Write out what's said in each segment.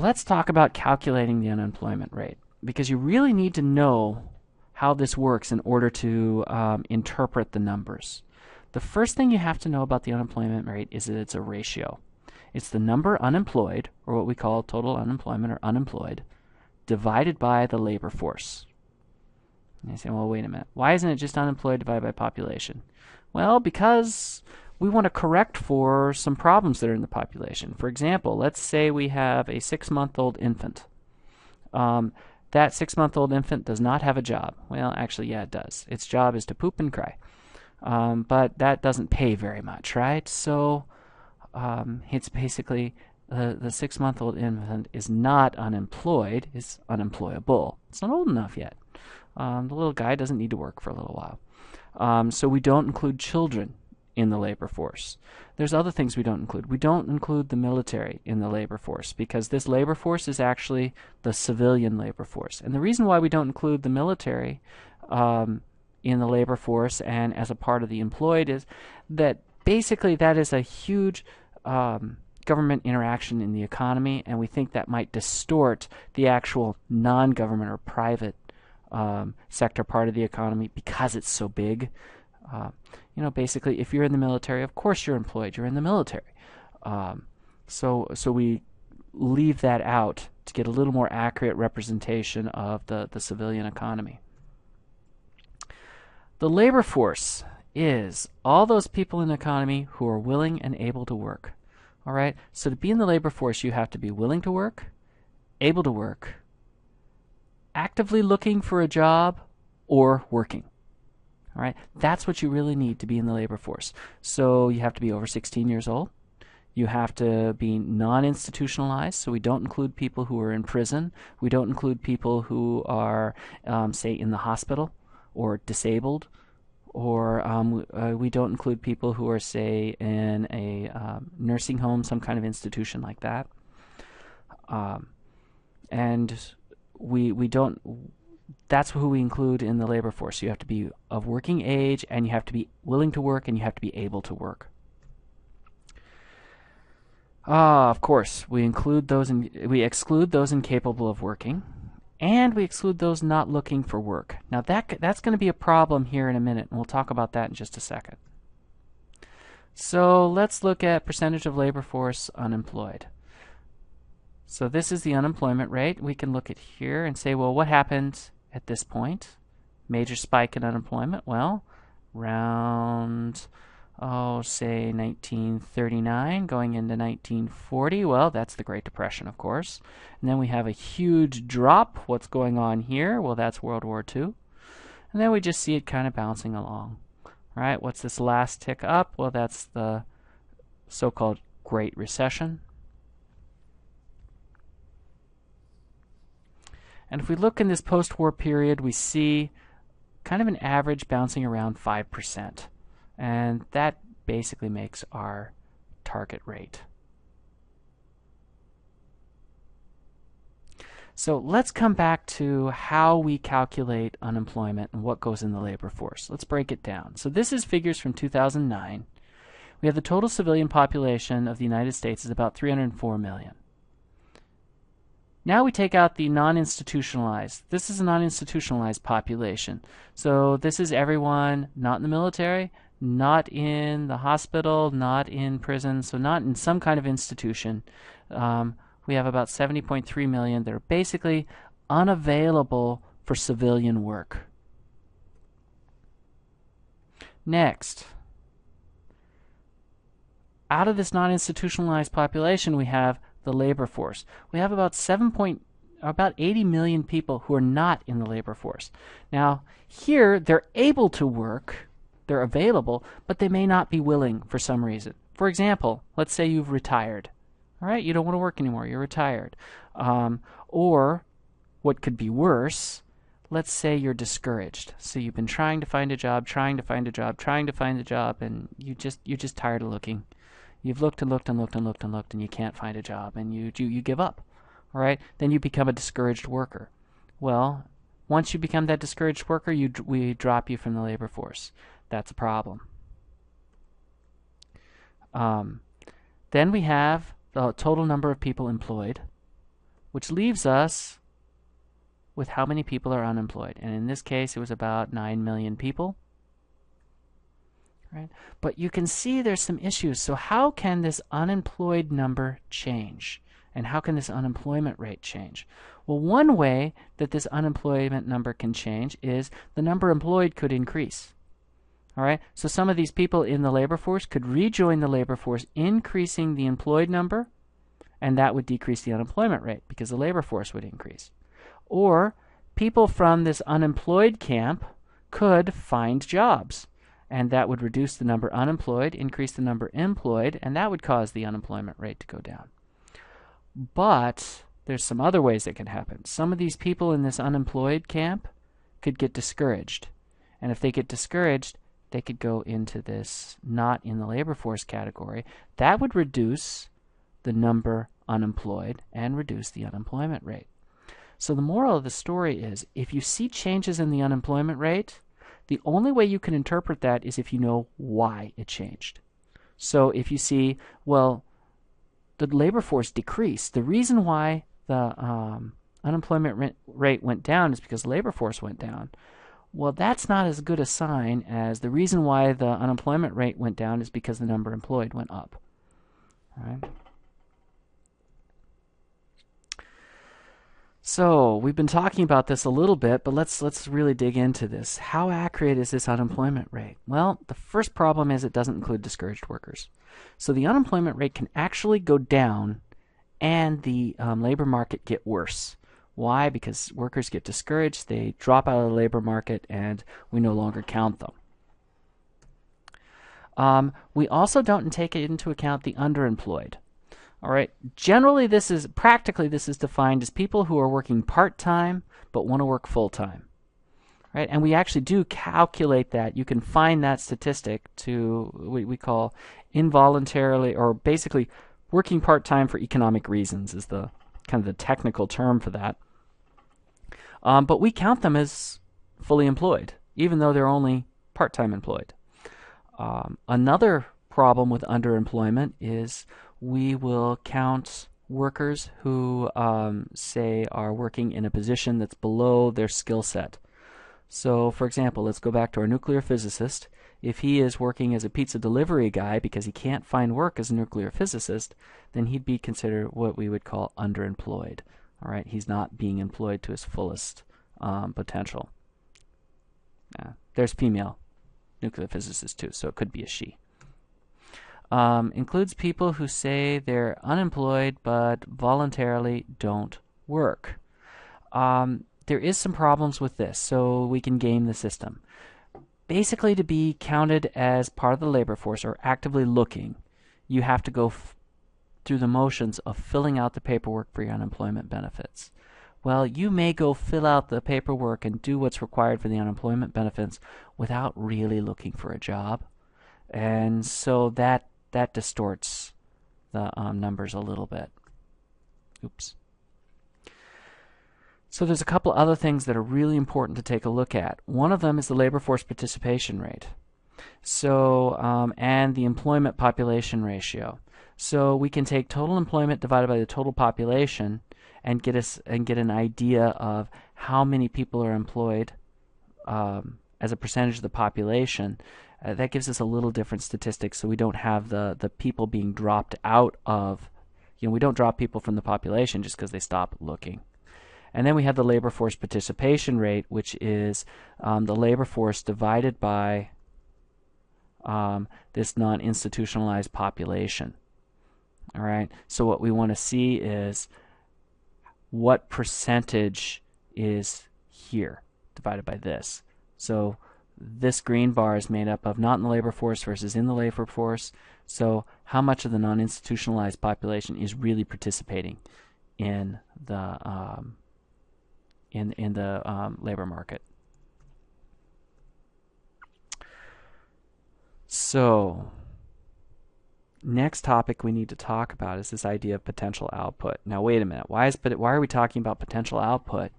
let's talk about calculating the unemployment rate, because you really need to know how this works in order to interpret the numbers. The first thing you have to know about the unemployment rate is that it's a ratio. It's the number unemployed, or what we call total unemployment or unemployed, divided by the labor force. And you say, well, wait a minute. Why isn't it just unemployed divided by population? Well, because we want to correct for some problems that are in the population. For example, let's say we have a 6-month-old infant. That 6-month-old infant does not have a job. Well, actually, yeah, it does. Its job is to poop and cry. But that doesn't pay very much, right? So it's basically the 6-month-old infant is not unemployed, it's unemployable. It's not old enough yet. The little guy doesn't need to work for a little while. So we don't include children in the labor force. There's other things we don't include. We don't include the military in the labor force because this labor force is actually the civilian labor force. And the reason why we don't include the military in the labor force and as a part of the employed is that basically that is a huge government interaction in the economy, and we think that might distort the actual non-government or private sector part of the economy because it's so big. Basically, if you're in the military, of course you're employed. You're in the military. So we leave that out to get a little more accurate representation of the civilian economy. The labor force is all those people in the economy who are willing and able to work. All right? So to be in the labor force, you have to be willing to work, able to work, actively looking for a job, or working. All right? That's what you really need to be in the labor force. So you have to be over 16 years old. You have to be non-institutionalized, so we don't include people who are in prison. We don't include people who are, say, in the hospital or disabled. Or we don't include people who are, say, in a nursing home, some kind of institution like that. And we don't... That's who we include in the labor force. You have to be of working age, and you have to be willing to work, and you have to be able to work. Of course, we exclude those incapable of working, and we exclude those not looking for work. Now that's going to be a problem here in a minute, and we'll talk about that in just a second. So let's look at percentage of labor force unemployed. So this is the unemployment rate. We can look at here and say, well, what happened at this point? Major spike in unemployment. Well, around, say 1939 going into 1940. Well, that's the Great Depression, of course. And then we have a huge drop. What's going on here? Well, that's World War II. And then we just see it kind of bouncing along. All right, what's this last tick up? Well, that's the so-called Great Recession. And if we look in this post-war period, we see kind of an average bouncing around 5%. And that basically makes our target rate. So let's come back to how we calculate unemployment and what goes in the labor force. Let's break it down. So this is figures from 2009. We have the total civilian population of the United States is about 304 million. Now we take out the non-institutionalized. This is a non-institutionalized population. So this is everyone not in the military, not in the hospital, not in prison, so not in some kind of institution. We have about 70.3 million that are basically unavailable for civilian work. Next, out of this non-institutionalized population, we have the labor force. We have about 80 million people who are not in the labor force. Now, here they're able to work, they're available, but they may not be willing for some reason. For example, let's say you've retired. All right, you don't want to work anymore, you're retired. Or, what could be worse, let's say you're discouraged. So you've been trying to find a job, and you're just tired of looking. You've looked and looked and looked and looked and looked, and you can't find a job, and you give up. All right? Then you become a discouraged worker. Well, once you become that discouraged worker, we drop you from the labor force. That's a problem. Then we have the total number of people employed. which leaves us with how many people are unemployed. And in this case, it was about 9 million people. Right? But you can see there's some issues. So how can this unemployed number change? And how can this unemployment rate change? Well, one way that this unemployment number can change is the number employed could increase. All right? So some of these people in the labor force could rejoin the labor force, increasing the employed number, and that would decrease the unemployment rate because the labor force would increase. Or people from this unemployed camp could find jobs, and that would reduce the number unemployed, increase the number employed, and that would cause the unemployment rate to go down. But there's some other ways that can happen. Some of these people in this unemployed camp could get discouraged. And if they get discouraged, they could go into this not in the labor force category. That would reduce the number unemployed and reduce the unemployment rate. So the moral of the story is, if you see changes in the unemployment rate, the only way you can interpret that is if you know why it changed. So if you see, well, the labor force decreased. The reason why the unemployment rate went down is because the labor force went down. Well, that's not as good a sign as the reason why the unemployment rate went down is because the number employed went up. All right. So we've been talking about this a little bit, but let's really dig into this. How accurate is this unemployment rate? Well, the first problem is it doesn't include discouraged workers. So the unemployment rate can actually go down and the labor market get worse. Why? Because workers get discouraged, they drop out of the labor market, and we no longer count them. We also don't take into account the underemployed. All right. Generally, this is defined as people who are working part-time but want to work full-time. Right? And we actually do calculate that. You can find that statistic to what we call involuntarily, or basically working part-time for economic reasons is the kind of the technical term for that. But we count them as fully employed, even though they're only part-time employed. Another problem with underemployment is we will count workers who, say, are working in a position that's below their skill set. So, for example, let's go back to our nuclear physicist. If he is working as a pizza delivery guy because he can't find work as a nuclear physicist, then he'd be considered what we would call underemployed. All right, he's not being employed to his fullest potential. There's female nuclear physicists too, so it could be a she. Includes people who say they're unemployed but voluntarily don't work. There is some problems with this, so we can game the system. Basically, to be counted as part of the labor force or actively looking, you have to go through the motions of filling out the paperwork for your unemployment benefits. Well, you may go fill out the paperwork and do what's required for the unemployment benefits without really looking for a job. And so that distorts the numbers a little bit. Oops. So there's a couple other things that are really important to take a look at. One of them is the labor force participation rate. So, and the employment population ratio. So we can take total employment divided by the total population and get an idea of how many people are employed as a percentage of the population. That gives us a little different statistics, so we don't have the people being dropped out of, we don't drop people from the population just because they stop looking. And then we have the labor force participation rate, which is the labor force divided by this non-institutionalized population. All right. So what we want to see is what percentage is here divided by this. So this green bar is made up of not in the labor force versus in the labor force. So how much of the non-institutionalized population is really participating in the labor market? So next topic we need to talk about is this idea of potential output. Now wait a minute, why are we talking about potential output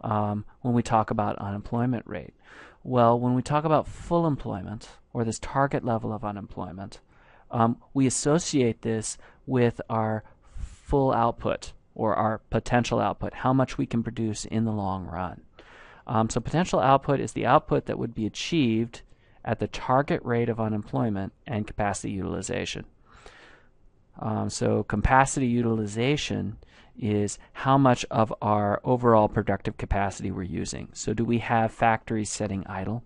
when we talk about unemployment rate? Well, when we talk about full employment, or this target level of unemployment, we associate this with our full output, or our potential output, how much we can produce in the long run. So potential output is the output that would be achieved at the target rate of unemployment and capacity utilization. So capacity utilization is how much of our overall productive capacity we're using. So do we have factories sitting idle?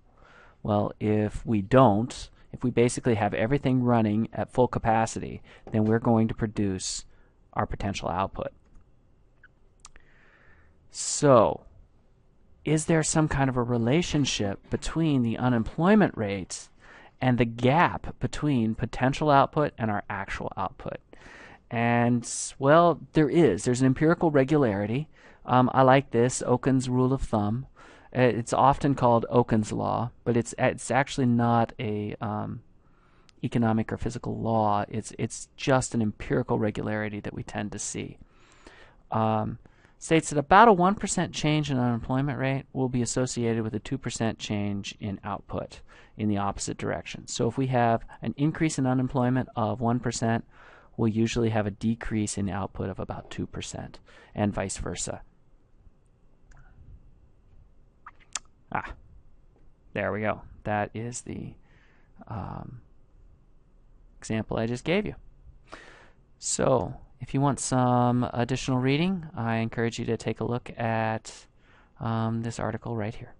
Well, if we don't, if we basically have everything running at full capacity, then we're going to produce our potential output. So, is there some kind of a relationship between the unemployment rates and the gap between potential output and our actual output? And, well, there is. There's an empirical regularity. I like this, Okun's rule of thumb. It's often called Okun's law, but it's actually not a economic or physical law. It's just an empirical regularity that we tend to see. States that about a 1% change in unemployment rate will be associated with a 2% change in output in the opposite direction. So if we have an increase in unemployment of 1%, we'll usually have a decrease in output of about 2%, and vice versa. There we go. That is the example I just gave you. So, if you want some additional reading, I encourage you to take a look at this article right here.